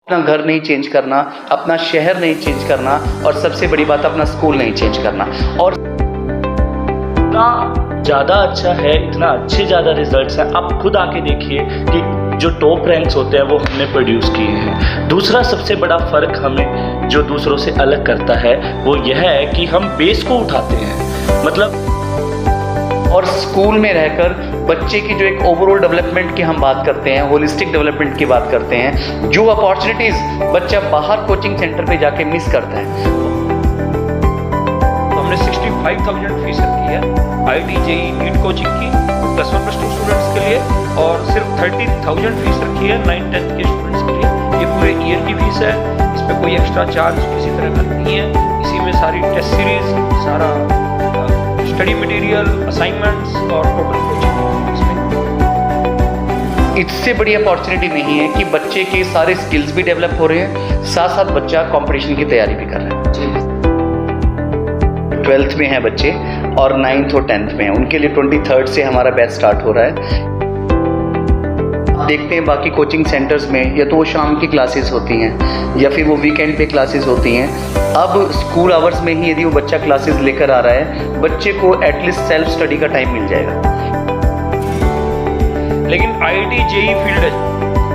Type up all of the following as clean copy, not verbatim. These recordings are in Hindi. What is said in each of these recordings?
अपना घर नहीं चेंज करना, अपना शहर नहीं चेंज करना और सबसे बड़ी बात अपना स्कूल नहीं चेंज करना। और इतना ज़्यादा अच्छा है, इतना अच्छे ज़्यादा रिजल्ट्स हैं। आप खुद आके देखिए कि जो टॉप रैंक्स होते हैं वो हमने प्रोड्यूस किए हैं। दूसरा सबसे बड़ा फ़र्क हमें जो दूसरों से अलग करता है वो यह है कि हम बेस को उठाते हैं। मतलब और स्कूल में रहकर बच्चे की जो एक ओवरऑल डेवलपमेंट की हम बात करते हैं, होलिस्टिक डेवलपमेंट की बात करते हैं, जो अपॉर्चुनिटीज़ बच्चा बाहर कोचिंग सेंटर पे जाके मिस करता है। तो हमने 65,000 फीस रखी है IIT JEE नीट कोचिंग की +1 +2 स्टूडेंट्स के लिए, और सिर्फ 30,000 फीस रखी है 9th-10th के स्टूडेंट्स के लिए। ये पूरे ईयर की फीस है, इसमें कोई एक्स्ट्रा चार्ज किसी तरह का नहीं है। इसी में सारी टेस्ट सीरीज, सारा स्टडी मटेरियल, असाइनमेंट्स और टोटल कोचिंग इसमें। इससे बड़ी अपॉर्चुनिटी नहीं है कि बच्चे के सारे स्किल्स भी डेवलप हो रहे हैं, साथ साथ बच्चा कंपटीशन की तैयारी भी कर रहा है। 12th में है बच्चे और 9th और 10th में है, उनके लिए 23rd से हमारा बैच स्टार्ट हो रहा है। देखते हैं बाकी कोचिंग सेंटर्स में या तो वो शाम की क्लासेस होती हैं या फिर वो वीकेंड पे क्लासेस होती हैं। अब स्कूल आवर्स में ही यदि वो बच्चा क्लासेस लेकर आ रहा है, बच्चे को एटलीस्ट सेल्फ स्टडी का टाइम मिल जाएगा। लेकिन IIT JEE फील्ड है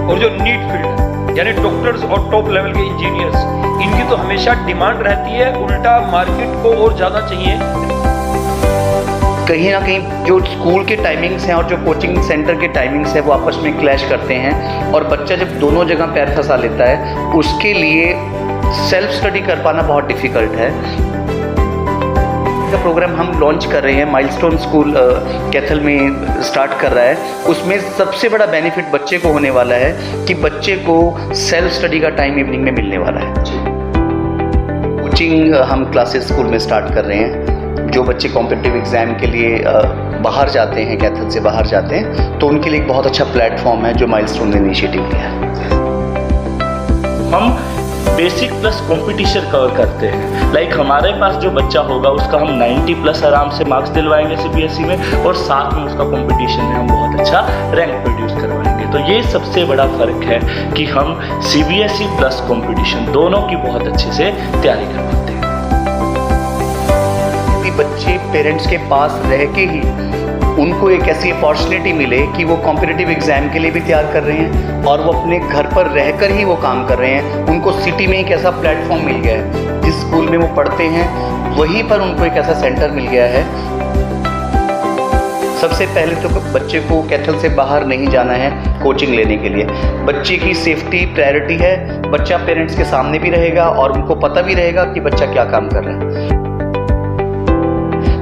और जो नीट फील्ड है, यानी डॉक्टर्स और टॉप लेवल के इंजीनियर्स, इनकी तो हमेशा डिमांड रहती है, उल्टा मार्केट को और ज़्यादा चाहिए। कहीं ना कहीं जो स्कूल के टाइमिंग्स हैं और जो कोचिंग सेंटर के टाइमिंग्स हैं वो आपस में क्लैश करते हैं, और बच्चा जब दोनों जगह पैर फंसा लेता है, उसके लिए सेल्फ स्टडी कर पाना बहुत डिफ़िकल्ट है। का प्रोग्राम हम लॉन्च कर रहे हैं, माइलस्टोन स्कूल कैथल में स्टार्ट कर रहा है। उसमें सबसे बड़ा बेनिफिट बच्चे को होने वाला है कि बच्चे को सेल्फ स्टडी का टाइम इवनिंग में मिलने वाला है। कोचिंग हम क्लासेस स्कूल में स्टार्ट कर रहे हैं। जो बच्चे कॉम्पिटिटिव एग्ज़ाम के लिए बाहर जाते हैं, कैथल से बाहर जाते हैं, तो उनके लिए एक बहुत अच्छा प्लेटफॉर्म है जो माइलस्टोन ने इनिशिएटिव लिया है। हम बेसिक प्लस कंपटीशन कवर करते हैं। लाइक हमारे पास जो बच्चा होगा उसका हम 90+ आराम से मार्क्स दिलवाएंगे CBSE में, और साथ में उसका कंपटीशन में हम बहुत अच्छा रैंक प्रोड्यूस करवाएंगे। तो ये सबसे बड़ा फ़र्क है कि हम CBSE प्लस कंपटीशन दोनों की बहुत अच्छे से तैयारी करवाते हैं। बच्चे पेरेंट्स के पास रह के ही उनको एक ऐसी अपॉर्चुनिटी मिले कि वो कॉम्पिटिटिव एग्ज़ाम के लिए भी तैयार कर रहे हैं और वो अपने घर पर रहकर ही वो काम कर रहे हैं। उनको सिटी में एक ऐसा प्लेटफॉर्म मिल गया है, जिस स्कूल में वो पढ़ते हैं वहीं पर उनको एक ऐसा सेंटर मिल गया है। सबसे पहले तो बच्चे को कैथल से बाहर नहीं जाना है कोचिंग लेने के लिए। बच्चे की सेफ्टी प्रायोरिटी है। बच्चा पेरेंट्स के सामने भी रहेगा और उनको पता भी रहेगा कि बच्चा क्या काम कर रहा है,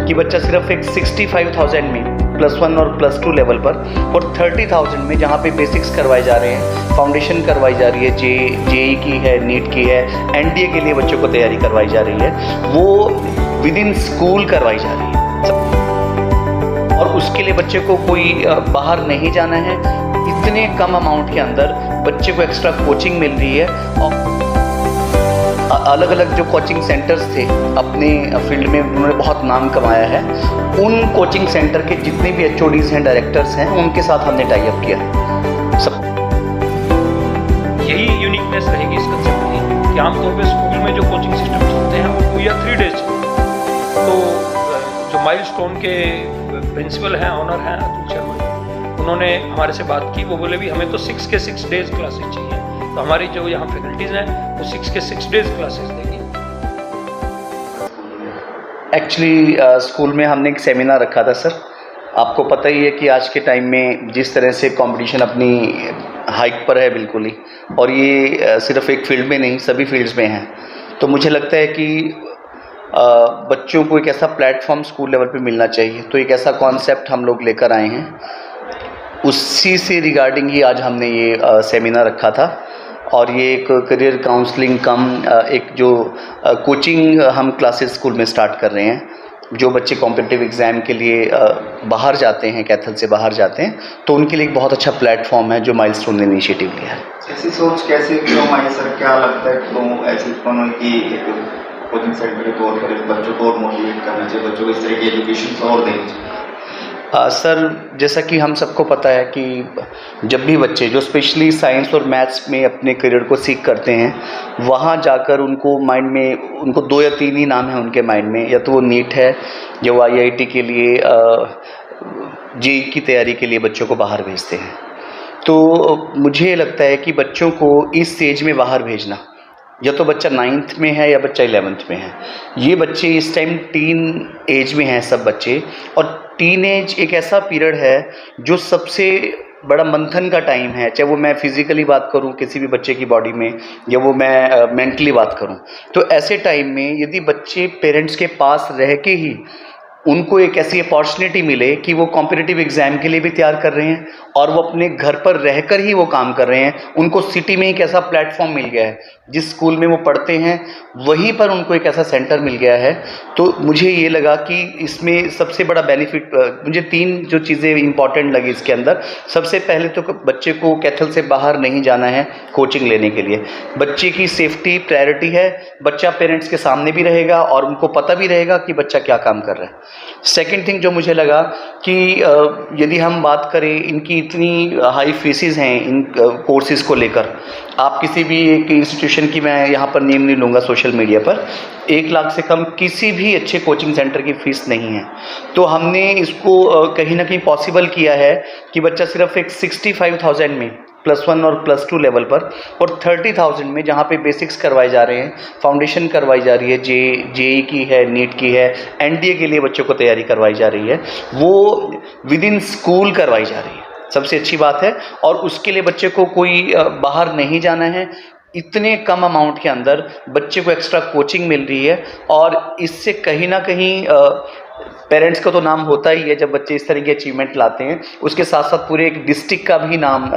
कि बच्चा सिर्फ एक 65,000 में +1 और +2 लेवल पर और 30,000 में जहाँ पे बेसिक्स करवाए जा रहे हैं, फाउंडेशन करवाई जा रही है, JEE की है, नीट की है, NDA के लिए बच्चों को तैयारी करवाई जा रही है, वो विद इन स्कूल करवाई जा रही है। और उसके लिए बच्चे को कोई बाहर नहीं जाना है। इतने कम अमाउंट के अंदर बच्चे को एक्स्ट्रा कोचिंग मिल रही है। और अलग अलग जो कोचिंग सेंटर्स थे अपने फील्ड में उन्होंने बहुत नाम कमाया है, उन कोचिंग सेंटर के जितने भी HODs हैं, डायरेक्टर्स हैं, उनके साथ हमने टाई अप किया है। सब यही यूनिकनेस रहेगी इस कंसेप्ट की कि आमतौर पे स्कूल में जो कोचिंग सिस्टम चलते हैं वो 2 या 3 डेज चलते हैं। तो जो माइलस्टोन के प्रिंसिपल हैं, ऑनर हैं अतुल शर्मा, उन्होंने हमारे से बात की। वो बोले भी हमें तो 6 के 6 डेज क्लासेस चाहिए। तो हमारी जो यहाँ फैकल्टीज़ हैं वो 6 के 6 डेज क्लासेस देंगी। एक्चुअली स्कूल में हमने एक सेमिनार रखा था सर। आपको पता ही है कि आज के टाइम में जिस तरह से कंपटीशन अपनी हाइक पर है बिल्कुल ही, और ये सिर्फ एक फील्ड में नहीं सभी फील्ड्स में है। तो मुझे लगता है कि बच्चों को एक ऐसा प्लेटफॉर्म स्कूल लेवल पे मिलना चाहिए। तो एक ऐसा कॉन्सेप्ट हम लोग लेकर आए हैं, उसी से रिगार्डिंग ही आज हमने ये सेमिनार रखा था। और ये एक करियर काउंसलिंग कम एक जो कोचिंग हम क्लासेस स्कूल में स्टार्ट कर रहे हैं। जो बच्चे कॉम्पिटिटिव एग्ज़ाम के लिए बाहर जाते हैं, कैथल से बाहर जाते हैं, तो उनके लिए एक बहुत अच्छा प्लेटफॉर्म है जो माइलस्टोन ने इनिशिएटिव लिया है। ऐसी सोच कैसे क्यों आई सर? क्या लगता है क्यों ऐसी उत्पन्न की एक कोचिंग सेंटर के तौर पर बच्चों को और मोटिवेट करना चाहिए, बच्चों को इस तरह की एजुकेशन और देनी चाहिए? सर, जैसा कि हम सबको पता है कि जब भी बच्चे जो स्पेशली साइंस और मैथ्स में अपने करियर को सीख करते हैं, वहाँ जाकर उनको माइंड में उनको 2 या 3 ही नाम है उनके माइंड में, या तो वो नीट है या वो IIT के लिए जेईई की तैयारी के लिए बच्चों को बाहर भेजते हैं। तो मुझे लगता है कि बच्चों को इस स्टेज में बाहर भेजना, या तो बच्चा 9th में है या बच्चा 11th में है, ये बच्चे इस टाइम टीन एज में हैं सब बच्चे, और टीन एज एक ऐसा पीरियड है जो सबसे बड़ा मंथन का टाइम है, चाहे वो मैं फिज़िकली बात करूं किसी भी बच्चे की बॉडी में, या वो मैं मेंटली बात करूं। तो ऐसे टाइम में यदि बच्चे पेरेंट्स के पास रह के ही उनको एक ऐसी अपॉर्चुनिटी मिले कि वो कॉम्पिटिटिव एग्ज़ाम के लिए भी तैयार कर रहे हैं और वो अपने घर पर रहकर ही वो काम कर रहे हैं, उनको सिटी में एक ऐसा प्लेटफॉर्म मिल गया है, जिस स्कूल में वो पढ़ते हैं वहीं पर उनको एक ऐसा सेंटर मिल गया है। तो मुझे ये लगा कि इसमें सबसे बड़ा बेनिफिट, मुझे 3 जो चीज़ें इंपॉर्टेंट लगी इसके अंदर। सबसे पहले तो बच्चे को कैथल से बाहर नहीं जाना है कोचिंग लेने के लिए, बच्चे की सेफ्टी प्रायोरिटी है, बच्चा पेरेंट्स के सामने भी रहेगा और उनको पता भी रहेगा कि बच्चा क्या काम कर रहा है। सेकेंड थिंग जो मुझे लगा कि यदि हम बात करें, इनकी इतनी हाई फीसिस हैं इन कोर्सेज़ को लेकर, आप किसी भी एक इंस्टीट्यूशन की, मैं यहाँ पर नेम नहीं लूँगा सोशल मीडिया पर, 1 लाख से कम किसी भी अच्छे कोचिंग सेंटर की फ़ीस नहीं है। तो हमने इसको कहीं ना कहीं पॉसिबल किया है कि बच्चा सिर्फ एक 65,000 में +1 और +2 लेवल पर, और 30,000 में जहाँ पे बेसिक्स करवाए जा रहे हैं, फाउंडेशन करवाई जा रही है, जेईई की है, नीट की है, एनडीए के लिए बच्चों को तैयारी करवाई जा रही है, वो विद इन स्कूल करवाई जा रही है, सबसे अच्छी बात है। और उसके लिए बच्चे को कोई बाहर नहीं जाना है, इतने कम अमाउंट के अंदर बच्चे को एक्स्ट्रा कोचिंग मिल रही है, और इससे कहीं ना कहीं पेरेंट्स का तो नाम होता ही है जब बच्चे इस तरह की अचीवमेंट लाते हैं, उसके साथ साथ पूरे एक डिस्ट्रिक्ट का भी नाम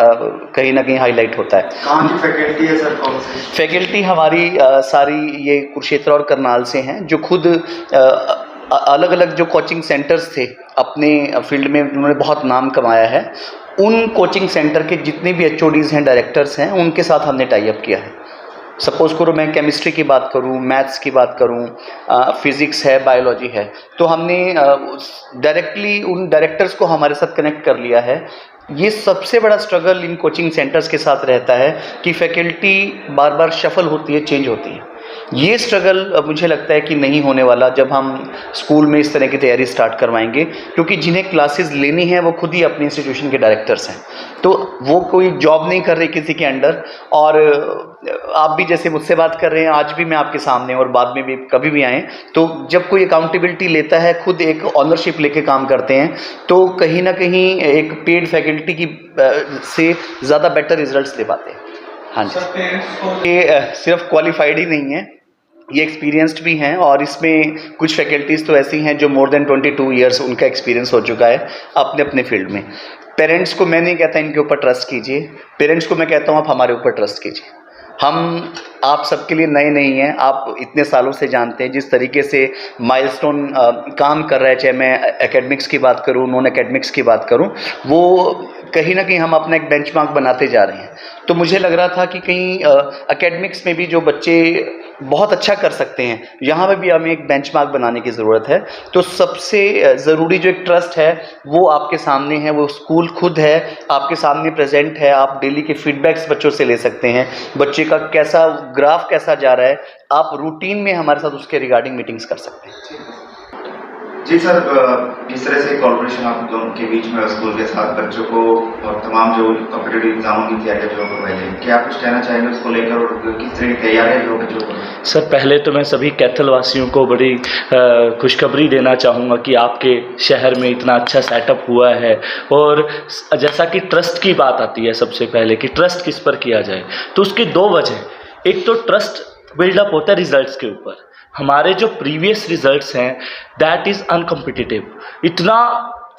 कहीं ना कहीं हाईलाइट होता है। कहाँ की फैकल्टी है सर, कौन सी फैकल्टी हमारी सारी ये कुरुक्षेत्र और करनाल से हैं, जो खुद अलग अलग जो कोचिंग सेंटर्स थे अपने फील्ड में उन्होंने बहुत नाम कमाया है, उन कोचिंग सेंटर के जितने भी HODs हैं, डायरेक्टर्स हैं, उनके साथ हमने टाई अप किया है। सपोज़ करो मैं केमिस्ट्री की बात करूं, मैथ्स की बात करूं, फिज़िक्स है, बायोलॉजी है, तो हमने डायरेक्टली उन डायरेक्टर्स को हमारे साथ कनेक्ट कर लिया है। ये सबसे बड़ा स्ट्रगल इन कोचिंग सेंटर्स के साथ रहता है कि फैकल्टी बार बार शफल होती है, चेंज होती है। ये स्ट्रगल मुझे लगता है कि नहीं होने वाला जब हम स्कूल में इस तरह की तैयारी स्टार्ट करवाएंगे, क्योंकि जिन्हें क्लासेस लेनी है वो खुद ही अपने इंस्टीट्यूशन के डायरेक्टर्स हैं, तो वो कोई जॉब नहीं कर रहे किसी के अंडर। और आप भी जैसे मुझसे बात कर रहे हैं, आज भी मैं आपके सामने और बाद में भी कभी भी आएँ, तो जब कोई अकाउंटेबिलिटी लेता है, खुद एक ऑनरशिप लेके काम करते हैं, तो कहीं ना कहीं एक पेड फैकल्टी की से ज़्यादा बेटर रिजल्ट्स दे पाते हैं। हाँ जी, ये सिर्फ क्वालिफाइड ही नहीं है, ये एक्सपीरियंस्ड भी हैं, और इसमें कुछ फैकल्टीज़ तो ऐसी हैं जो मोर देन 22 ईयर्स उनका एक्सपीरियंस हो चुका है अपने अपने फील्ड में। पेरेंट्स को मैं नहीं कहता इनके ऊपर ट्रस्ट कीजिए, पेरेंट्स को मैं कहता हूँ आप हमारे ऊपर ट्रस्ट कीजिए। हम आप सबके लिए नए नहीं हैं, आप इतने सालों से जानते हैं जिस तरीके से माइलस्टोन काम कर रहा है, चाहे मैं एकेडमिक्स की बात करूं, नॉन एकेडमिक्स की बात करूं, वो कहीं ना कहीं हम अपना एक बेंचमार्क बनाते जा रहे हैं। तो मुझे लग रहा था कि कहीं एकेडमिक्स में भी जो बच्चे बहुत अच्छा कर सकते हैं, यहाँ पे भी हमें एक बेंचमार्क बनाने की ज़रूरत है। तो सबसे ज़रूरी जो एक ट्रस्ट है वो आपके सामने है, वो स्कूल खुद है, आपके सामने प्रेजेंट है, आप डेली के फीडबैक्स बच्चों से ले सकते हैं, बच्चे का कैसा ग्राफ कैसा जा रहा है, आप रूटीन में हमारे साथ उसके रिगार्डिंग मीटिंग्स कर सकते हैं। जी सर, इस तरह से कॉर्पोरेशन आप दोनों के बीच में स्कूल के साथ बच्चों को और तमाम जो कॉम्पिटिटिव एग्जामों की तैयारियां जो करवाई जाएगी, क्या आप कुछ कहना चाहेंगे उसको लेकर, और किस तरह की तैयारियां जो बच्चों को? सर, पहले तो मैं सभी कैथल वासियों को बड़ी खुशखबरी देना चाहूँगा कि आपके शहर में इतना अच्छा सेटअप हुआ है। और जैसा कि ट्रस्ट की बात आती है, सबसे पहले कि ट्रस्ट किस पर किया जाए, तो उसकी 2 वजह। एक तो ट्रस्ट बिल्डअप होता है रिजल्ट्स के ऊपर। हमारे जो प्रीवियस रिजल्ट्स हैं दैट इज़ अनकम्पिटिटिव, इतना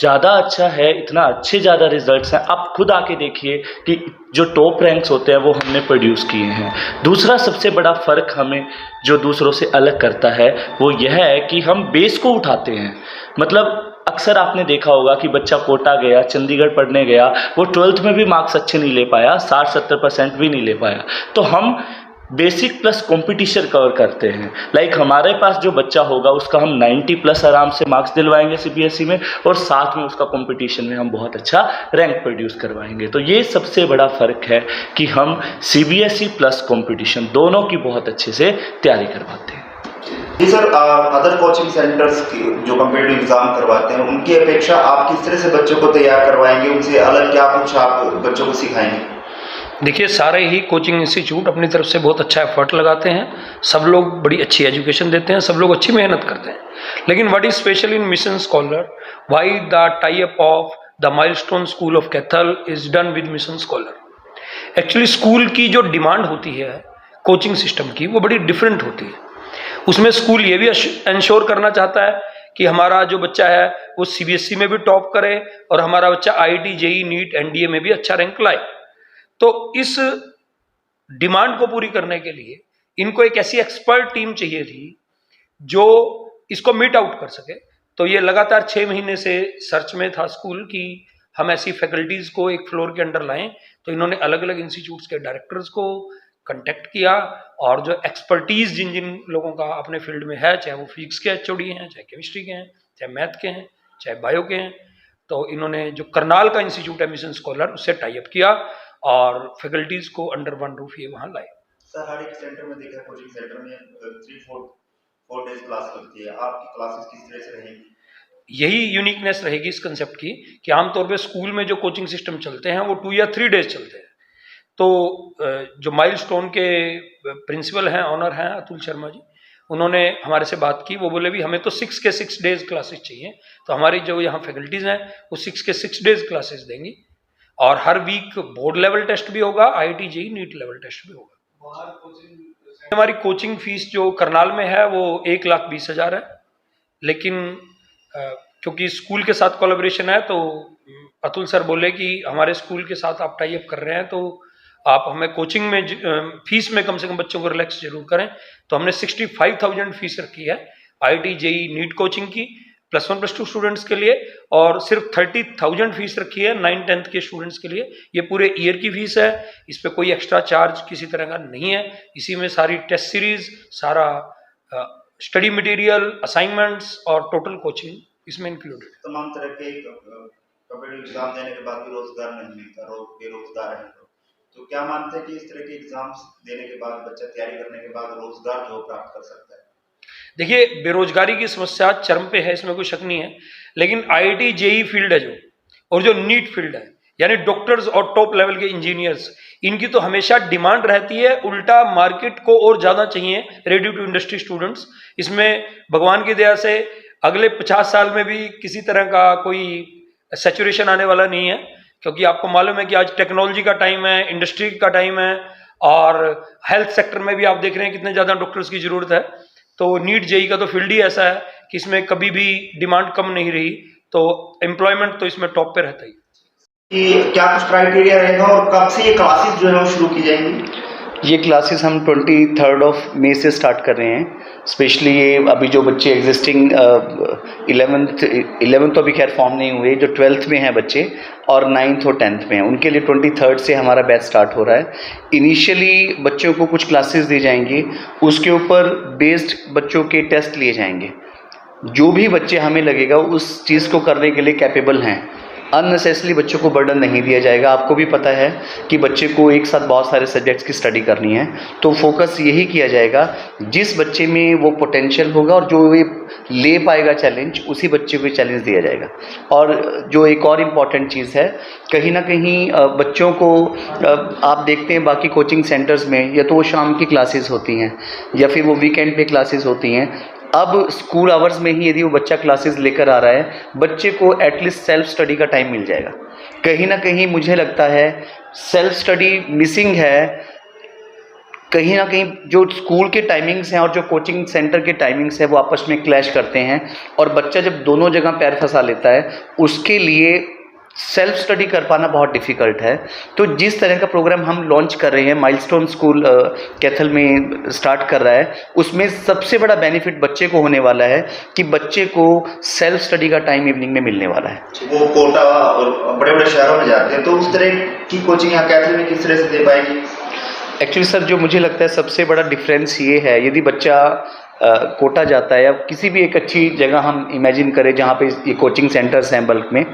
ज़्यादा अच्छा है, इतना अच्छे ज़्यादा रिजल्ट्स हैं। आप खुद आके देखिए कि जो टॉप रैंक्स होते हैं वो हमने प्रोड्यूस किए हैं। दूसरा सबसे बड़ा फ़र्क हमें जो दूसरों से अलग करता है वो यह है कि हम बेस को उठाते हैं। मतलब अक्सर आपने देखा होगा कि बच्चा कोटा गया, चंडीगढ़ पढ़ने गया, वो 12th में भी मार्क्स अच्छे नहीं ले पाया, 60-70% भी नहीं ले पाया। तो हम बेसिक प्लस कंपटीशन कवर करते हैं। लाइक हमारे पास जो बच्चा होगा उसका हम 90 प्लस आराम से मार्क्स दिलवाएंगे सीबीएसई में, और साथ में उसका कंपटीशन में हम बहुत अच्छा रैंक प्रोड्यूस करवाएंगे। तो ये सबसे बड़ा फ़र्क है कि हम सीबीएसई प्लस कंपटीशन दोनों की बहुत अच्छे से तैयारी करवाते हैं। जी सर, अदर कोचिंग सेंटर्स जो कम्पिटिटिव एग्जाम करवाते हैं उनकी अपेक्षा आप किस तरह से बच्चों को तैयार करवाएंगे, उनसे अलग क्या कुछ आप बच्चों को सिखाएंगे? देखिए, सारे ही कोचिंग इंस्टीट्यूट अपनी तरफ से बहुत अच्छा एफर्ट लगाते हैं, सब लोग बड़ी अच्छी एजुकेशन देते हैं, सब लोग अच्छी मेहनत करते हैं। लेकिन what is special in mission scholar, why the tie up of the milestone school of Kaithal is done with mission scholar. Actually school की जो डिमांड होती है कोचिंग सिस्टम की, वो बड़ी डिफरेंट होती है। उसमें स्कूल ये भी इंश्योर करना चाहता है कि हमारा जो बच्चा है वो सीबीएसई में भी टॉप करे और हमारा बच्चा आईआईटी, जेईई, नीट, एनडीए में भी अच्छा रैंक लाए। तो इस डिमांड को पूरी करने के लिए इनको एक ऐसी एक्सपर्ट टीम चाहिए थी जो इसको मीट आउट कर सके। तो ये लगातार 6 महीने से सर्च में था स्कूल कि हम ऐसी फैकल्टीज को एक फ्लोर के अंडर लाएं। तो इन्होंने अलग अलग इंस्टीट्यूट्स के डायरेक्टर्स को कांटेक्ट किया और जो एक्सपर्टीज जिन जिन लोगों का अपने फील्ड में है, चाहे वो फिजिक्स के एचओडी हैं, चाहे केमिस्ट्री के हैं, चाहे मैथ के हैं, चाहे बायो के हैं, तो इन्होंने जो करनाल का इंस्टीट्यूट है मिशन स्कॉलर, उससे टाई अप किया और फैकल्टीज को अंडर वन रूफ ये वहाँ लाए। सर, हर एक सेंटर में देखा, कोचिंग सेंटर में 3-4 डेज क्लास लगती है, आपकी क्लासेस किस तरह से रहेंगी? यही यूनिकनेस रहेगी इस कंसेप्ट की कि आमतौर पे स्कूल में जो कोचिंग सिस्टम चलते हैं वो 2 या 3 डेज चलते हैं। तो जो माइलस्टोन के प्रिंसिपल हैं, ऑनर हैं अतुल शर्मा जी, उन्होंने हमारे से बात की। वो बोले भी हमें तो 6 के 6 डेज क्लासेस चाहिए। तो हमारी जो यहाँ फैकल्टीज हैं वो 6 के 6 डेज क्लासेस देंगी और हर वीक बोर्ड लेवल टेस्ट भी होगा, IIT, JEE, NEET level test भी होगा। हमारी कोचिंग फीस जो करनाल में है वो 1,20,000 है, लेकिन क्योंकि स्कूल के साथ कोलैबोरेशन है तो अतुल सर बोले कि हमारे स्कूल के साथ आप टाई अप कर रहे हैं तो आप हमें कोचिंग में फीस में कम से कम बच्चों को रिलैक्स जरूर करें। तो हमने 65,000 फीस रखी है आईआईटी, जेईई, नीट कोचिंग की +1 +2 स्टूडेंट्स के लिए, और सिर्फ 30,000 फीस रखी है 9th-10th के स्टूडेंट्स के लिए। ये पूरे ईयर की फीस है, इस पर कोई एक्स्ट्रा चार्ज किसी तरह का नहीं है। इसी में सारी टेस्ट सीरीज, सारा स्टडी मटेरियल, असाइनमेंट्स और टोटल कोचिंग इसमें इंक्लूडेड है। तमाम तरह के कम्पिटिटिव एग्जाम देने के बाद भी रोजगार नहीं मिलता, बेरोजगार है, तो क्या मानते हैं कि इस तरह के एग्जाम्स देने के बाद, बच्चा तैयारी करने के बाद रोजगार जो प्राप्त कर सकता है? देखिए, बेरोजगारी की समस्या चरम पे है, इसमें कोई शक नहीं है। लेकिन आईआईटी, जेईई फील्ड है जो, और जो नीट फील्ड है, यानी डॉक्टर्स और टॉप लेवल के इंजीनियर्स, इनकी तो हमेशा डिमांड रहती है। उल्टा मार्केट को और ज़्यादा चाहिए रेडी टू इंडस्ट्री स्टूडेंट्स। इसमें भगवान की दया से अगले 50 साल में भी किसी तरह का कोई सैचुरेशन आने वाला नहीं है, क्योंकि आपको मालूम है कि आज टेक्नोलॉजी का टाइम है, इंडस्ट्री का टाइम है, और हेल्थ सेक्टर में भी आप देख रहे हैं कितने ज़्यादा डॉक्टर्स की ज़रूरत है। तो नीट, जेईई का तो फील्ड ही ऐसा है कि इसमें कभी भी डिमांड कम नहीं रही, तो एम्प्लॉयमेंट तो इसमें टॉप पे रहता ही। कि क्या कुछ क्राइटेरिया रहेगा और कब से ये क्लासेस जो है वो शुरू की जाएंगी? ये क्लासेस हम 23 मई से स्टार्ट कर रहे हैं। स्पेशली ये अभी जो बच्चे एग्जिस्टिंग 11th तो अभी खैर फॉर्म नहीं हुए, जो 12th में हैं बच्चे और 9th और 10th में हैं, उनके लिए 23 से हमारा बैच स्टार्ट हो रहा है। इनिशियली बच्चों को कुछ क्लासेस दी जाएंगी, उसके ऊपर बेस्ड बच्चों के टेस्ट लिए जाएंगे। जो भी बच्चे हमें लगेगा उस चीज़ को करने के लिए कैपेबल हैं, अननेसेसरी बच्चों को बर्डन नहीं दिया जाएगा। आपको भी पता है कि बच्चे को एक साथ बहुत सारे सब्जेक्ट्स की स्टडी करनी है, तो फोकस यही किया जाएगा जिस बच्चे में वो पोटेंशियल होगा और जो ये ले पाएगा चैलेंज, उसी बच्चे को चैलेंज दिया जाएगा। और जो एक और इम्पॉर्टेंट चीज़ है, कहीं ना कहीं बच्चों को आप देखते हैं बाकी कोचिंग सेंटर्स में या तो वो शाम की क्लासेस होती हैं या फिर वो वीकेंड पे क्लासेस होती हैं। अब स्कूल आवर्स में ही यदि वो बच्चा क्लासेस लेकर आ रहा है, बच्चे को एटलीस्ट सेल्फ स्टडी का टाइम मिल जाएगा। कहीं ना कहीं मुझे लगता है सेल्फ स्टडी मिसिंग है। कहीं ना कहीं जो स्कूल के टाइमिंग्स हैं और जो कोचिंग सेंटर के टाइमिंग्स हैं वो आपस में क्लैश करते हैं, और बच्चा जब दोनों जगह पैर फंसा लेता है, उसके लिए सेल्फ स्टडी कर पाना बहुत डिफ़िकल्ट है। तो जिस तरह का प्रोग्राम हम लॉन्च कर रहे हैं, माइलस्टोन स्कूल कैथल में स्टार्ट कर रहा है, उसमें सबसे बड़ा बेनिफिट बच्चे को होने वाला है कि बच्चे को सेल्फ स्टडी का टाइम इवनिंग में मिलने वाला है। वो कोटा और बड़े बड़े शहरों में जाते हैं, तो उस तरह की कोचिंग यहाँ कैथल में किस तरह से दे पाएगी? एक्चुअली सर जो मुझे लगता है सबसे बड़ा डिफरेंस ये है, यदि बच्चा कोटा जाता है या किसी भी एक अच्छी जगह हम इमेजिन करें जहाँ पे ये कोचिंग सेंटर्स हैं बल्क में,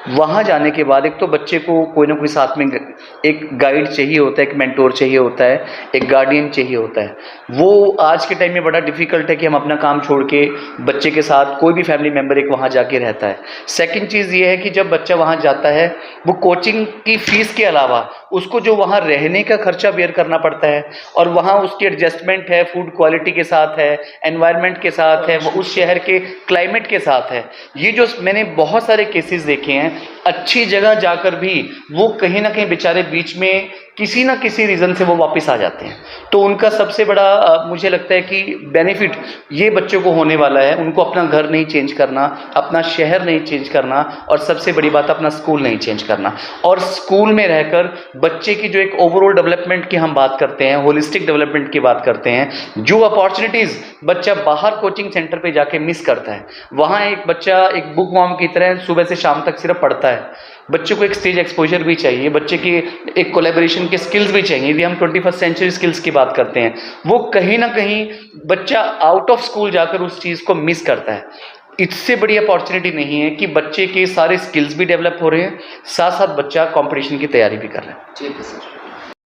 वहाँ जाने के बाद एक तो बच्चे को कोई ना कोई साथ में एक गाइड चाहिए होता है, एक मेंटोर चाहिए होता है, एक गार्डियन चाहिए होता है। वो आज के टाइम में बड़ा डिफ़िकल्ट है कि हम अपना काम छोड़ के बच्चे के साथ कोई भी फैमिली मेम्बर एक वहाँ जाके रहता है। सेकंड चीज़ ये है कि जब बच्चा वहाँ जाता है, वो कोचिंग की फ़ीस के अलावा उसको जो वहाँ रहने का खर्चा बेयर करना पड़ता है, और वहाँ उसकी एडजस्टमेंट है, फूड क्वालिटी के साथ है, एनवायरनमेंट के साथ है, वो उस शहर के क्लाइमेट के साथ है। ये जो मैंने बहुत सारे केसेस देखे हैं, अच्छी जगह जाकर भी वो कहीं ना कहीं बेचारे बीच में किसी ना किसी रीज़न से वो वापस आ जाते हैं। तो उनका सबसे बड़ा मुझे लगता है कि बेनिफिट ये बच्चों को होने वाला है। उनको अपना घर नहीं चेंज करना, अपना शहर नहीं चेंज करना, और सबसे बड़ी बात अपना स्कूल नहीं चेंज करना। और स्कूल में रहकर बच्चे की जो एक ओवरऑल डेवलपमेंट की हम बात करते हैं, होलिस्टिक डेवलपमेंट की बात करते हैं, जो अपॉर्चुनिटीज़ बच्चा बाहर कोचिंग सेंटर पे जाके मिस करता है, वहाँ एक बच्चा एक बुक वॉर्म की तरह सुबह से शाम तक सिर्फ पढ़ता है। बच्चे को एक स्टेज एक्सपोजर भी चाहिए, बच्चे की एक कोलैबोरेशन के स्किल्स भी चाहिए। यदि हम 21st सेंचुरी स्किल्स की बात करते हैं, वो कहीं ना कहीं बच्चा आउट ऑफ स्कूल जाकर उस चीज़ को मिस करता है। इससे बड़ी अपॉर्चुनिटी नहीं है कि बच्चे के सारे स्किल्स भी डेवलप हो रहे हैं, साथ साथ बच्चा कंपटीशन की तैयारी भी कर रहा है। ठीक है सर।